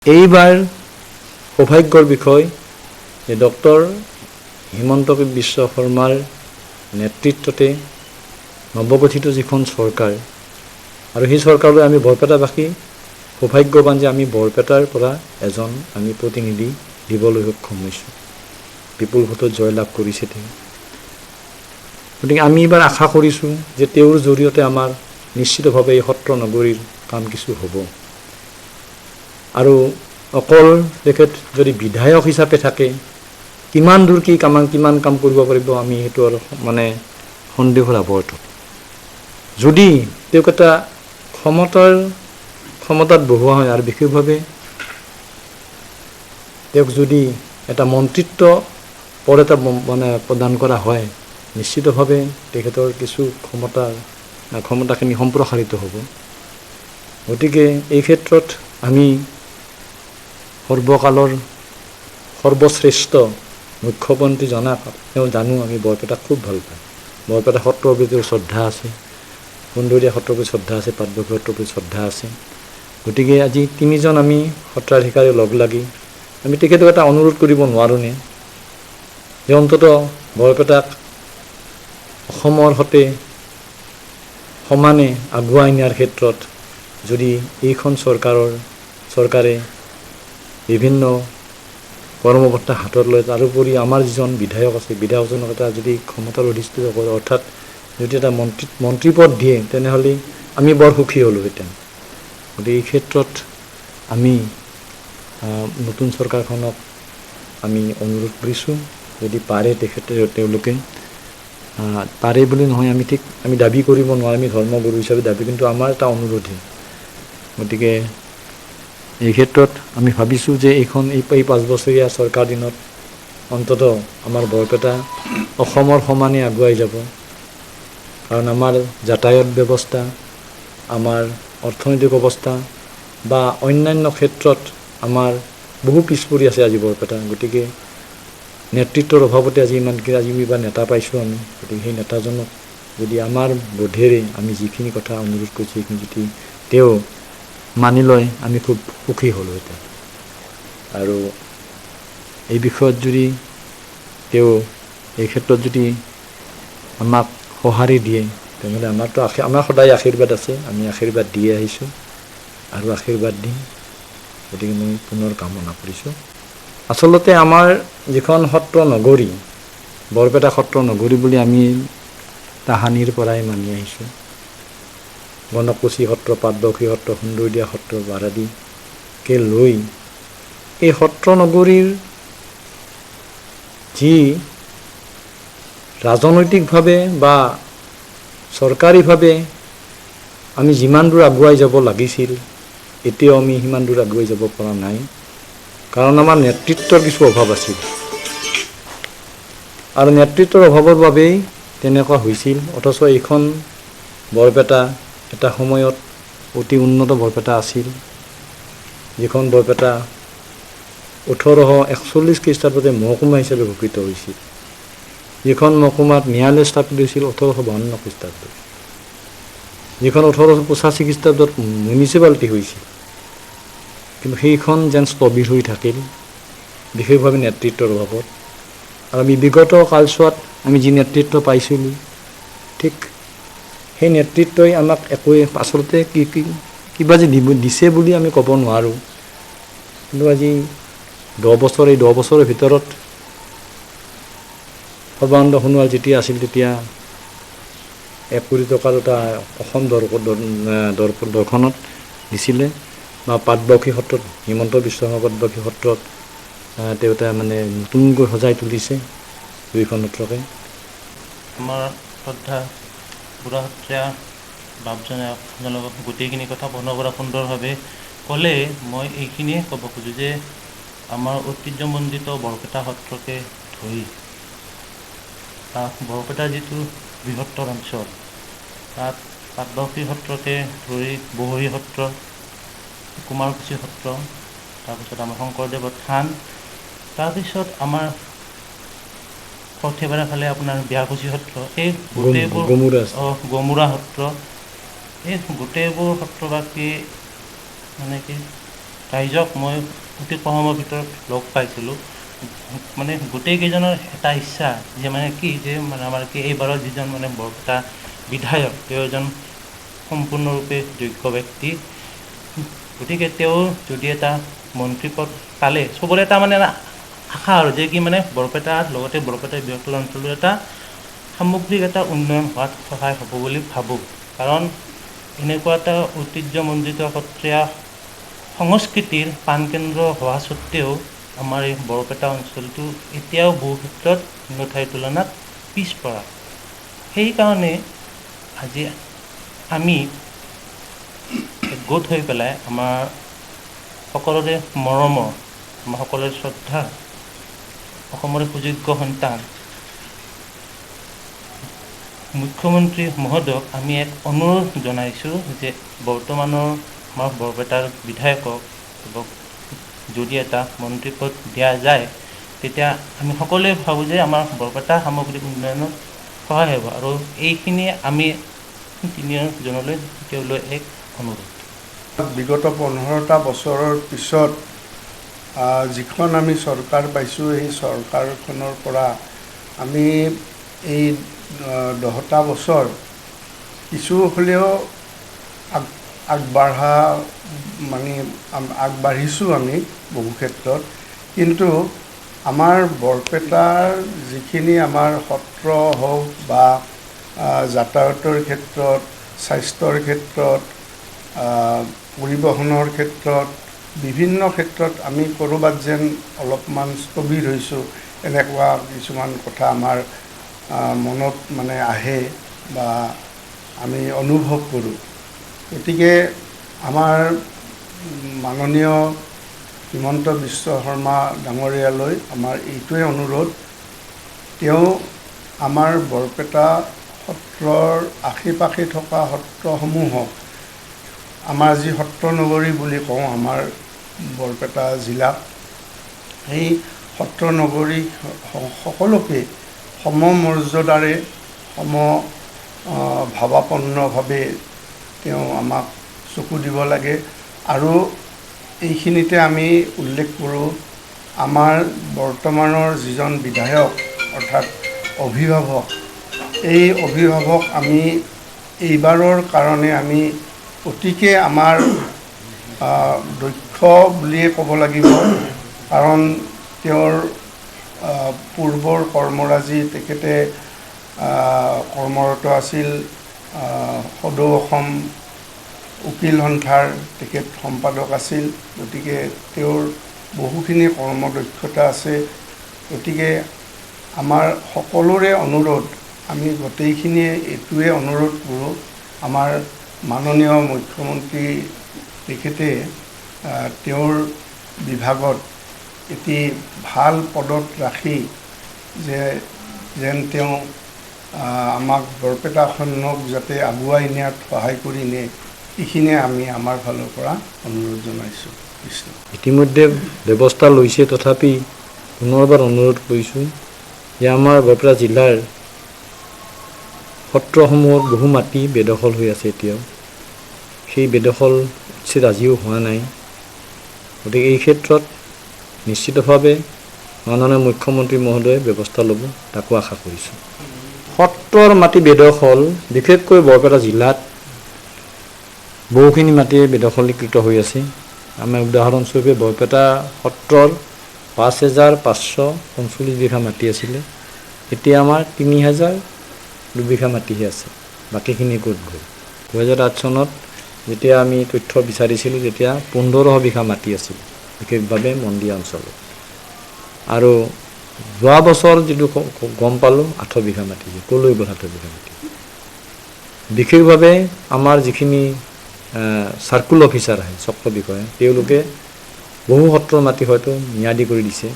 এইবাৰ সৌভাগ্যৰ বিষয় যে ডক্টৰ হিমন্ত বিশ্ব শৰ্মাৰ নেতৃত্বতে নৱগঠিত যিখন চৰকাৰ আৰু সেই চৰকাৰলৈ আমি বৰপেটাবাসী সৌভাগ্যৱান যে আমি বৰপেটাৰ পৰা এজন আমি প্ৰতিনিধি দিবলৈ সক্ষম হৈছোঁ। বিপুল ভোটত জয়লাভ কৰিছে তেওঁ। গতিকে আমি এইবাৰ আশা কৰিছোঁ যে তেওঁৰ জৰিয়তে আমাৰ নিশ্চিতভাৱে এই সত্ৰ নগৰীৰ কাম কিছু হ'ব। আৰু অকল তেখেত যদি বিধায়ক হিচাপে থাকে কিমান দূৰ কিমান কাম কৰিব পাৰিব আমি সেইটো আৰু মানে সন্দেহৰ আৱৰ্ত। যদি তেওঁক এটা ক্ষমতাত বহোৱা হয় আৰু বিশেষভাৱে তেওঁক যদি এটা মন্ত্ৰিত্ব পদ এটা মানে প্ৰদান কৰা হয় নিশ্চিতভাৱে তেখেতৰ কিছু ক্ষমতাখিনি সম্প্ৰসাৰিত হ'ব। গতিকে এই ক্ষেত্ৰত আমি সৰ্বকালৰ সৰ্বশ্ৰেষ্ঠ মুখ্যমন্ত্ৰী তেওঁ জানো আমি বৰপেটাক খুব ভাল পাওঁ। বৰপেটা সত্ৰৰ প্ৰতি শ্ৰদ্ধা আছে, সুন্দৰীয়া সত্ৰৰ প্ৰতি শ্ৰদ্ধা আছে, পাটবাউসী সত্ৰৰ প্ৰতি শ্ৰদ্ধা আছে। গতিকে আজি তিনিজন আমি সত্ৰাধিকাৰী লগ লাগি আমি তেখেতক এটা অনুৰোধ কৰিব নোৱাৰোঁনে যে অন্ততঃ বৰপেটাক অসমৰ সৈতে সমানে আগুৱাই নিয়াৰ ক্ষেত্ৰত যদি এইখন চৰকাৰে বিভিন্ন কৰ্মকৰ্তা হাতত লয়, তাৰোপৰি আমাৰ যিজন বিধায়ক আছে বিধায়কজনক এটা যদি ক্ষমতাৰ অধিষ্ঠিত কৰে অৰ্থাৎ যদি এটা মন্ত্ৰীপদ দিয়ে তেনেহ'লে আমি বৰ সুখী হ'লোহেঁতেন। গতিকে এই ক্ষেত্ৰত আমি নতুন চৰকাৰখনক আমি অনুৰোধ কৰিছোঁ যদি পাৰে তেওঁলোকে পাৰে বুলি নহয় আমি দাবী কৰিব নোৱাৰোঁ, আমি ধৰ্মগুৰু হিচাপে দাবী, কিন্তু আমাৰ এটা অনুৰোধহে। গতিকে এই ক্ষেত্ৰত আমি ভাবিছোঁ যে এই 5 বছৰীয়া চৰকাৰ দিনত অন্ততঃ আমাৰ বৰপেটা অসমৰ সমানে আগুৱাই যাব। কাৰণ আমাৰ যাতায়াত ব্যৱস্থা, আমাৰ অৰ্থনৈতিক অৱস্থা বা অন্যান্য ক্ষেত্ৰত আমাৰ বহু পিছ পৰি আছে আজি বৰপেটা। গতিকে নেতৃত্বৰ অভাৱতে আজি এইবাৰ নেতা পাইছোঁ আমি। গতিকে সেই নেতাজনক যদি আমাৰ বোধেৰে আমি যিখিনি কথা অনুৰোধ কৰিছোঁ সেইখিনি যদি তেওঁ মানি লয় আমি খুব সুখী হ'লোহেঁতেন। আৰু এই বিষয়ত যদি তেওঁ এই ক্ষেত্ৰত যদি আমাক সঁহাৰি দিয়ে তেনেহ'লে আমাৰ সদায় আশীৰ্বাদ আছে, আমি আশীৰ্বাদ দি আহিছোঁ আৰু আশীৰ্বাদ দিম। গতিকে মই পুনৰ কামনা কৰিছোঁ। আচলতে আমাৰ যিখন সত্ৰ নগৰী বৰপেটা সত্ৰ নগৰী বুলি আমি তাহানিৰ পৰাই মানি আহিছোঁ। গণককুছি সত্ৰ, পাটবাউসী সত্ৰ, সুন্দৰীয়া সত্ৰ আদিকে লৈ এই সত্ৰ নগৰীৰ যি ৰাজনৈতিকভাৱে বা চৰকাৰীভাৱে আমি যিমান দূৰ আগুৱাই যাব লাগিছিল এতিয়াও আমি সিমান দূৰ আগুৱাই যাব পৰা নাই। কাৰণ আমাৰ নেতৃত্বৰ কিছু অভাৱ আছিল আৰু নেতৃত্বৰ অভাৱৰ বাবেই তেনেকুৱা হৈছিল। অথচ এইখন বৰপেটা এটা সময়ত অতি উন্নত বৰপেটা আছিল, যিখন বৰপেটা 1841 খ্ৰীষ্টাব্দতে মহকুমা হিচাপে ঘোষিত হৈছিল, যিখন মহকুমাত ন্যায়ালয় স্থাপিত হৈছিল 1852 খ্ৰীষ্টাব্দত, যিখন 1885 খ্ৰীষ্টাব্দত মিউনিচিপালিটি হৈছিল। কিন্তু সেইখন যেন স্থবিৰ হৈ থাকিল বিশেষভাৱে নেতৃত্বৰ অভাৱত। আৰু আমি বিগত কালছোৱাত আমি যি নেতৃত্ব পাইছিলোঁ ঠিক সেই নেতৃত্বই আমাক একোৱে আচলতে কিবা যে দিছে বুলি আমি ক'ব নোৱাৰোঁ। কিন্তু আজি 10 বছৰৰ ভিতৰত সৰ্বানন্দ সোণোৱাল যেতিয়া আছিল তেতিয়া 1 কোটি টকাৰ এটা অসম দৰ্শনত দিছিলে, বা পাটবাউসী সত্ৰত হিমন্ত বিশ্ব শৰ্মা পাটবাউসী সত্ৰত তেওঁ মানে নতুনকৈ সজাই তুলিছে 2খন সত্ৰকে। আমাৰ শ্ৰদ্ধা বুঢ়া সত্ৰীয়া বাপজনে আপোনালোকক গোটেইখিনি কথা বৰ্ণনা সুন্দৰভাৱে ক'লে। মই এইখিনিয়ে ক'ব খোজোঁ যে আমাৰ ঐতিহ্যমণ্ডিত বৰপেটা সত্ৰকে ধৰি বৰপেটাৰ যিটো বৃহত্তৰ অঞ্চল তাত পাটবাউসী সত্ৰকে ধৰি বহৰী সত্ৰ, কুমাৰকুছি সত্ৰ, তাৰপিছত আমাৰ শংকৰদেৱৰ থান, তাৰপিছত আমাৰ সৰ্থেবাৰীৰ ফালে আপোনাৰ বিয়াকুছি সত্ৰ, এই গোটেইবোৰ গমুৰা সত্ৰ, এই গোটেইবোৰ সত্ৰবাসী মানে কি ৰাইজক মই অতি কম সময়ৰ ভিতৰত লগ পাইছিলোঁ। মানে গোটেইকেইজনৰ এটা ইচ্ছা যে মানে কি যে মানে আমাৰ কি এইবাৰৰ যিজন মানে বৰপেটা বিধায়ক তেওঁ এজন সম্পূৰ্ণৰূপে যোগ্য ব্যক্তি। গতিকে তেওঁ যদি এটা মন্ত্ৰী পদ পালে চবৰে এটা মানে আশা আৰু যে কি মানে বৰপেটাৰ লগতে বৰপেটাৰ বৃহত্তৰ অঞ্চলৰ এটা সামগ্ৰিক এটা উন্নয়ন হোৱাত সহায় হ'ব বুলি ভাবোঁ। কাৰণ এনেকুৱা এটা ঐতিহ্যমণ্ডিত সত্ৰীয়া সংস্কৃতিৰ প্ৰাণকেন্দ্ৰ হোৱা স্বত্তেও আমাৰ এই বৰপেটা অঞ্চলটো এতিয়াও বহু ক্ষেত্ৰত অন্য ঠাইৰ তুলনাত পিছপৰা। সেইকাৰণে আজি আমি গোট হৈ পেলাই আমাৰ সকলোৰে মৰমৰ, আমাৰ সকলোৰে শ্ৰদ্ধা, অসমৰে সুযোগ্য সন্তান মুখ্যমন্ত্ৰী মহোদয়ক আমি এক অনুৰোধ জনাইছোঁ যে বৰ্তমানৰ আমাৰ বৰপেটাৰ বিধায়কক যদি এটা মন্ত্ৰী পদ দিয়া যায় তেতিয়া আমি সকলোৱে ভাবোঁ যে আমাৰ বৰপেটা সামগ্ৰিক উন্নয়নত সহায় হ'ব। আৰু এইখিনি আমি তিনিজনলৈ তেওঁলৈ এক অনুৰোধ। বিগত 15টা বছৰৰ পিছত যিখন আমি চৰকাৰ পাইছোঁ সেই চৰকাৰখনৰ পৰা আমি এই 10টা বছৰ কিছু হ'লেও আগবাঢ়িছোঁ আমি বহু ক্ষেত্ৰত। কিন্তু আমাৰ বৰপেটাৰ যিখিনি আমাৰ সত্ৰ হওক বা যাতায়াতৰ ক্ষেত্ৰত, স্বাস্থ্যৰ ক্ষেত্ৰত, পৰিবহণৰ ক্ষেত্ৰত, বিভিন্ন ক্ষেত্ৰত আমি ক'ৰবাত যেন অলপমান স্থবিৰ হৈছোঁ, এনেকুৱা কিছুমান কথা আমাৰ মনত মানে আহে বা আমি অনুভৱ কৰোঁ। গতিকে আমাৰ মাননীয় হিমন্ত বিশ্ব শৰ্মা ডাঙৰীয়ালৈ আমাৰ এইটোৱে অনুৰোধ, তেওঁ আমাৰ বৰপেটা সত্ৰৰ আশে পাশে থকা সত্ৰসমূহক, আমাৰ যি সত্ৰ নগৰী বুলি কওঁ আমাৰ বৰপেটা জিলাক, সেই সত্ৰ নগৰী সকলোকে সমমৰ্যাদাৰে ভাৱাপন্নভাৱে তেওঁ আমাক চকু দিব লাগে। আৰু এইখিনিতে আমি উল্লেখ কৰোঁ, আমাৰ বৰ্তমানৰ যিজন বিধায়ক অৰ্থাৎ অভিভাৱক, এই অভিভাৱক আমি এইবাৰৰ কাৰণে আমি অতিকে আমাৰ দক্ষ বুলিয়ে ক'ব লাগিব। কাৰণ তেওঁৰ পূৰ্বৰ কৰ্মৰাজি তেখেতে কৰ্মৰত আছিল সদৌ অসম উকিল সন্থাৰ তেখেত সম্পাদক আছিল। গতিকে তেওঁৰ বহুখিনি কৰ্মদক্ষতা আছে। গতিকে আমাৰ সকলোৰে অনুৰোধ, আমি গোটেইখিনিয়ে এইটোৱে অনুৰোধ কৰোঁ, আমাৰ মাননীয় মুখ্যমন্ত্ৰী তেখেতে তেওঁৰ বিভাগত এটি ভাল পদত ৰাখি যেন তেওঁ আমাক বৰপেটাখনক যাতে আগুৱাই নিয়াত সহায় কৰি নিয়ে, এইখিনিয়ে আমি আমাৰ ফালৰ পৰা অনুৰোধ জনাইছোঁ। কৃষ্ণ। ইতিমধ্যে ব্যৱস্থা লৈছে, তথাপি পুনৰবাৰ অনুৰোধ কৰিছোঁ যে আমাৰ বৰপেটা জিলাৰ সত্ৰসমূহত বহু মাটি বেদখল হৈ আছে এতিয়াও। সেই বেদখল উচ্ছেদ আজিও হোৱা নাই। গতিকে এই ক্ষেত্ৰত নিশ্চিতভাৱে মাননীয় মুখ্যমন্ত্ৰী মহোদয়ে ব্যৱস্থা ল'ব, তাকো আশা কৰিছোঁ। সত্ৰৰ মাটি বেদখল বিশেষকৈ বৰপেটা জিলাত বহুখিনি মাটিয়ে বেদখলীকৃত হৈ আছে। আমাৰ উদাহৰণস্বৰূপে বৰপেটা সত্ৰৰ 5,545 বিঘা মাটি আছিলে, এতিয়া আমাৰ 3,002 বিঘা মাটিহে আছে। বাকীখিনি ক'ত গ'ল? 2008 চনত যেতিয়া আমি তথ্য বিচাৰিছিলোঁ তেতিয়া 1,500 বিঘা মাটি আছিল বিশেষভাৱে মন্দিৰ অঞ্চলত। আৰু যোৱা বছৰ যিটো গম পালোঁ 8 বিঘা মাটি, ক'লৈ গ'ল 8 বিঘা মাটি? বিশেষভাৱে আমাৰ যিখিনি চাৰ্কুল অফিচাৰ আহে, চক্ৰ বিষয়া, তেওঁলোকে বহু সত্ৰৰ মাটি হয়তো ম্যাদী কৰি দিছে,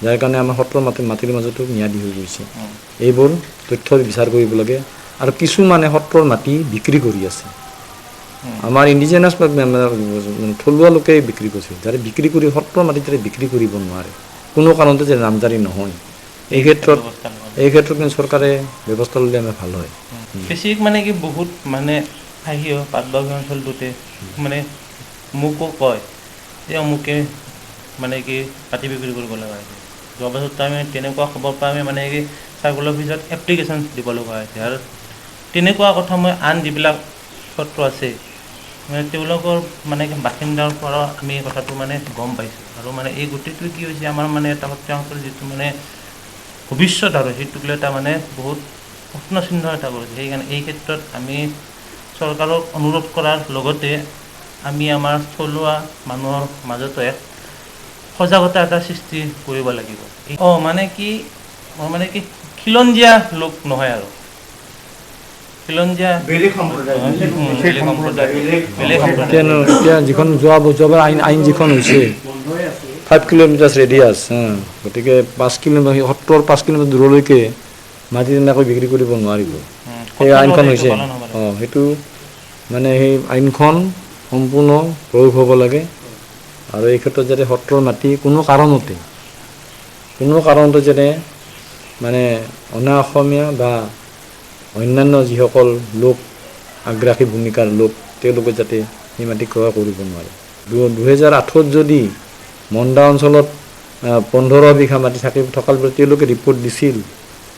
যাৰ কাৰণে আমাৰ সত্ৰৰ মাটিৰ মাজতো ম্যাদী হৈ গৈছে। এইবোৰ তথ্য বিচাৰ কৰিব লাগে। আৰু কিছুমানে সত্ৰৰ মাটি বিক্ৰী কৰি আছে, আমাৰ ইণ্ডিজিনাছ থলুৱা লোকে বিক্ৰী কৰিছে, যাতে বিক্ৰী কৰি সত্ৰৰ মাটি যাতে বিক্ৰী কৰিব নোৱাৰে, কোনো কাৰণতে যে নামজাৰি নহয়। এই ক্ষেত্ৰত কিন্তু চৰকাৰে ব্যৱস্থা ল'লে আমাৰ ভাল হয়। বেছি মানে কি বহুত মানে আহিও পাটবাউসী অঞ্চলটোতে মানে মোকো কয় এই অমুকে মানে কি কাটি বিক্ৰী কৰিব লগা হৈছে। যোৱা বছৰতো আমি তেনেকুৱা খবৰ পাই আমি মানে কি চাৰ্কল অফিচত এপ্লিকেশ্যন দিব লগা হৈছে। আৰু তেনেকুৱা কথা মই আন যিবিলাক সত্ৰ আছে মানে তেওঁলোকৰ মানে বাসিন্দাৰ পৰা আমি কথাটো মানে গম পাইছোঁ। আৰু মানে এই গোটেইটো কি হৈছে আমাৰ মানে এটা সত্ৰাংশৰ যিটো মানে ভৱিষ্যত আৰু সেইটোক লৈ এটা মানে বহুত প্ৰশ্নচিহ্ন এটা কৰিছে। সেইকাৰণে এই ক্ষেত্ৰত আমি চৰকাৰক অনুৰোধ কৰাৰ লগতে আমি আমাৰ থলুৱা মানুহৰ মাজতো এক সজাগতা এটা সৃষ্টি কৰিব লাগিব। মানে কি খিলঞ্জীয়া লোক নহয় আৰু খিলঞ্জীয়া বেলেগ সম্প্ৰদায় এতিয়া যিখন যোৱাবাৰ আইন যিখন হৈছে 5 কিলোমিটাৰ ৰেডিয়াছ, গতিকে 5 কিলোমিটাৰ সত্ৰৰ 5 কিলোমিটাৰ দূৰলৈকে মাটি তেনেকৈ বিক্ৰী কৰিব নোৱাৰিব। সেই আইনখন হৈছে সেইটো মানে সেই আইনখন সম্পূৰ্ণ প্ৰয়োগ হ'ব লাগে। আৰু এই ক্ষেত্ৰত যাতে সত্ৰৰ মাটি কোনো কাৰণতে যেনে মানে অনা অসমীয়া বা অন্যান্য যিসকল লোক আগ্ৰাসী ভূমিকাৰ লোক তেওঁলোকে যাতে সেই মাটি ক্ৰয় কৰিব নোৱাৰে। 2008 যদি মন্দা অঞ্চলত 15 বিঘা মাটি থকাৰ বাবে তেওঁলোকে ৰিপৰ্ট দিছিল।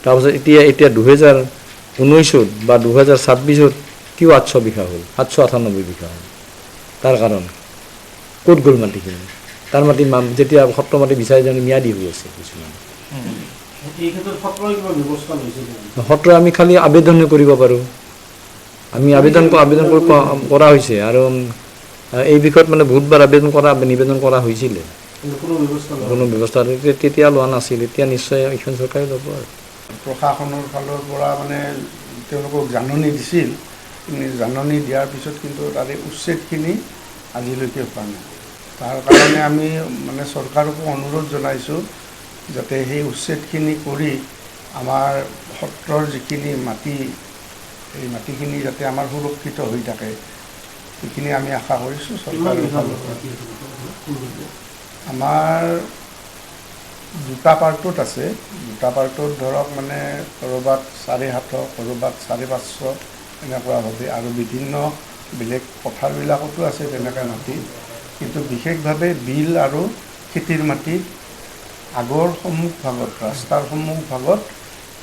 তাৰপিছত এতিয়া 2019 বা 2026 কিয় 800 বিঘা হ'ল, 798 বিঘা হ'ল? তাৰ কাৰণ ক'ত গ'ল মাটিখিনি? তাৰ মাটি যেতিয়া সত্ৰ মাটি বিচাৰি যাওঁতে ম্যাদী হৈ আছে কিছুমান। সত্ৰই আমি খালি আবেদন কৰিব পাৰোঁ। আমি আবেদন কৰা হৈছে আৰু এই বিষয়ত মানে বহুতবাৰ নিবেদন কৰা হৈছিলে, কোনো ব্যৱস্থা তেতিয়া লোৱা নাছিল। এতিয়া নিশ্চয় এইখন চৰকাৰে ল'ব। আৰু প্ৰশাসনৰ ফালৰ পৰা মানে তেওঁলোকক জাননী দিছিল, জাননী দিয়াৰ পিছত কিন্তু তাৰে উচ্ছেদখিনি আজিলৈকে হোৱা নাই। তাৰ কাৰণে আমি মানে চৰকাৰকো অনুৰোধ জনাইছোঁ যাতে সেই উচ্ছেদখিনি কৰি আমাৰ সত্ৰৰ যিখিনি মাটি এই মাটিখিনি যাতে আমাৰ সুৰক্ষিত হৈ থাকে সেইখিনি আমি আশা কৰিছোঁ চৰকাৰৰ ফালৰ পৰা। আমাৰ দুটা পাৰ্টত আছে। দুটা পাৰ্টত ধৰক মানে ক'ৰবাত 750, ক'ৰবাত 550 এনেকুৱা হবে। আৰু বিভিন্ন বেলেগ পথাৰবিলাকতো আছে তেনেকৈ মাটি, কিন্তু বিশেষভাৱে বিল আৰু খেতিৰ মাটিত আগৰ সন্মুখ ভাগত, ৰাস্তাৰ সন্মুখ ভাগত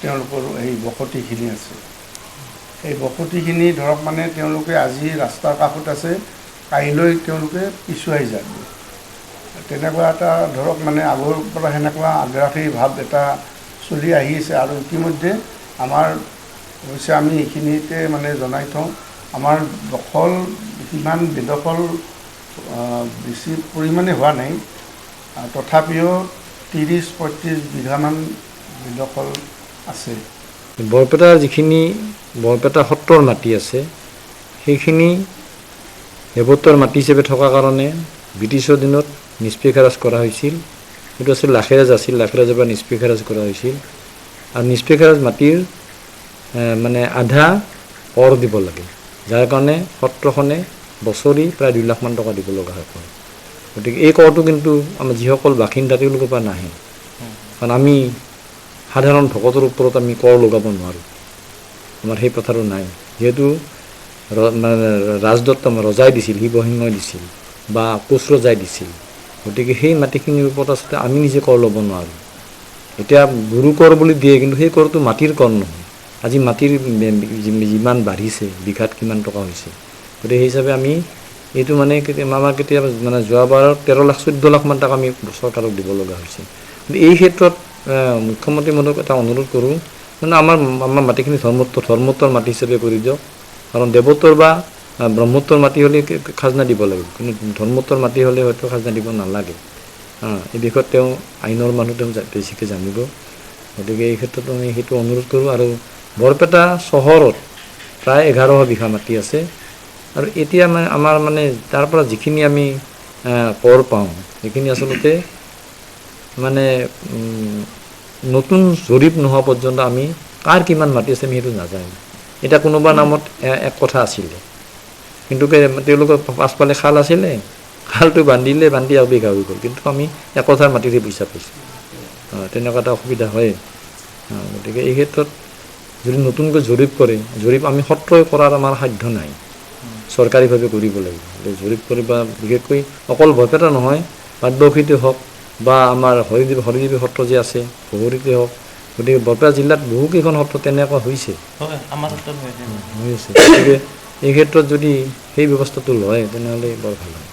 তেওঁলোকৰ এই বসতিখিনি আছে। এই বসতিখিনি ধৰক মানে তেওঁলোকে আজি ৰাস্তাৰ কাষত আছে, কাইলৈ তেওঁলোকে পিছুৱাই যাব। তেনেকুৱা এটা ধৰক মানে আগৰ পৰা সেনেকুৱা আগ্ৰাসী ভাৱ এটা চলি আহিছে। আৰু ইতিমধ্যে আমাৰ অৱশ্যে আমি এইখিনিতে মানে জনাই থওঁ, আমাৰ দখল সিমান বেদখল বেছি পৰিমাণে হোৱা নাই, তথাপিও 30-35 বিঘামান বেদখল আছে। বৰপেটাৰ যিখিনি বৰপেটা সত্ৰৰ মাটি আছে সেইখিনি দেৱত্বৰ মাটি হিচাপে থকাৰ কাৰণে ব্ৰিটিছৰ দিনত নিষ্পেষাৰাজ কৰা হৈছিল। সেইটো আছিল লাখেৰাজ আছিল, লাখেৰাজৰ পৰা নিষ্পেষাৰাজ কৰা হৈছিল। আৰু নিষ্পেষাৰাজ মাটিৰ মানে আধা কৰ দিব লাগে, যাৰ কাৰণে সত্ৰখনে বছৰি প্ৰায় 2 লাখ মান টকা দিব লগা হয়। গতিকে এই কৰটো কিন্তু আমাৰ যিসকল বাসিন্দা তেওঁলোকৰ পৰা নাহে, কাৰণ আমি সাধাৰণ ভকতৰ ওপৰত আমি কৰ লগাব নোৱাৰোঁ, আমাৰ সেই প্ৰথাটো নাই। যিহেতু ৰাজদত্ত ৰজাই দিছিল, শিৱসিংহই দিছিল বা কোচ ৰজাই দিছিল, গতিকে সেই মাটিখিনিৰ ওপৰত আচলতে আমি নিজে কৰ ল'ব নোৱাৰোঁ। এতিয়া গুৰু কৰ বুলি দিয়ে, কিন্তু সেই কৰটো মাটিৰ কৰ নহয়। আজি মাটিৰ যিমান বাঢ়িছে, বিঘাত কিমান টকা হৈছে, গতিকে সেই হিচাপে আমি এইটো মানে আমাৰ কেতিয়াবা মানে যোৱাবাৰ 13 লাখ 14 লাখ মান টকা আমি চৰকাৰক দিব লগা হৈছে। কিন্তু এই ক্ষেত্ৰত মুখ্যমন্ত্ৰী মহোদয়ক এটা অনুৰোধ কৰোঁ, মানে আমাৰ মাটিখিনি ধৰ্মোত্তৰ মাটি হিচাপে কৰি দিয়ক। কাৰণ দেৱোত্তৰ বা ব্ৰহ্মোত্তৰ মাটি হ'লে খাজনা দিব লাগিব, কিন্তু ধৰ্মোত্তৰ মাটি হ'লে হয়তো খাজনা দিব নালাগে। এই বিষয়ত তেওঁ আইনৰ মানুহ, তেওঁ বেছিকৈ জানিব। গতিকে এই ক্ষেত্ৰত আমি সেইটো অনুৰোধ কৰোঁ। আৰু বৰপেটা চহৰত প্ৰায় 1100 বিঘা মাটি আছে। আৰু এতিয়া মানে আমাৰ মানে তাৰ পৰা যিখিনি আমি কৰ পাওঁ সেইখিনি আচলতে মানে নতুন জৰীপ নোহোৱা পৰ্যন্ত আমি কাৰ কিমান মাটি আছে আমি সেইটো নাজানো। এতিয়া কোনোবা নামত এক কথা আছিলে, কিন্তু তেওঁলোকৰ পাছফালে খাল আছিলে, খালটো বান্ধি বিঘা হৈ গ'ল, কিন্তু আমি একথাৰ মাটিৰে পইচা পাইছোঁ। তেনেকুৱা এটা অসুবিধা হয়। গতিকে এই ক্ষেত্ৰত যদি নতুনকৈ জৰীপ কৰে, জৰীপ আমি সত্ৰই কৰাৰ আমাৰ সাধ্য নাই। চৰকাৰীভাৱে কৰিব লাগিব। জৰীপ কৰিবা বিশেষকৈ অকল বৰপেটা নহয়, পাটবাউসীতে হওক বা আমাৰ হৰিদেৱী সত্ৰ যে আছে ভগৰীতে হওক, গতিকে বৰপেটা জিলাত বহুকেইখন সত্ৰ তেনেকুৱা হৈছে। হয়, আমাৰ ক্ষেত্ৰত হৈছে। গতিকে এই ক্ষেত্ৰত যদি সেই ব্যৱস্থাটো লয় তেনেহ'লে বৰ ভাল হয়।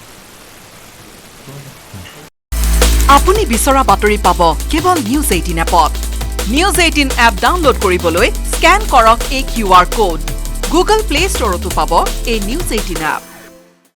আপুনি বিচৰা বাতৰি পাব কেৱল নিউজ 18 এপত। নিউজ 18 এপ ডাউনলোড কৰিবলৈ স্কেন কৰক এই QR কোড। গুগল প্লে ষ্টৰতো পাব এই নিউজ 18 এপ।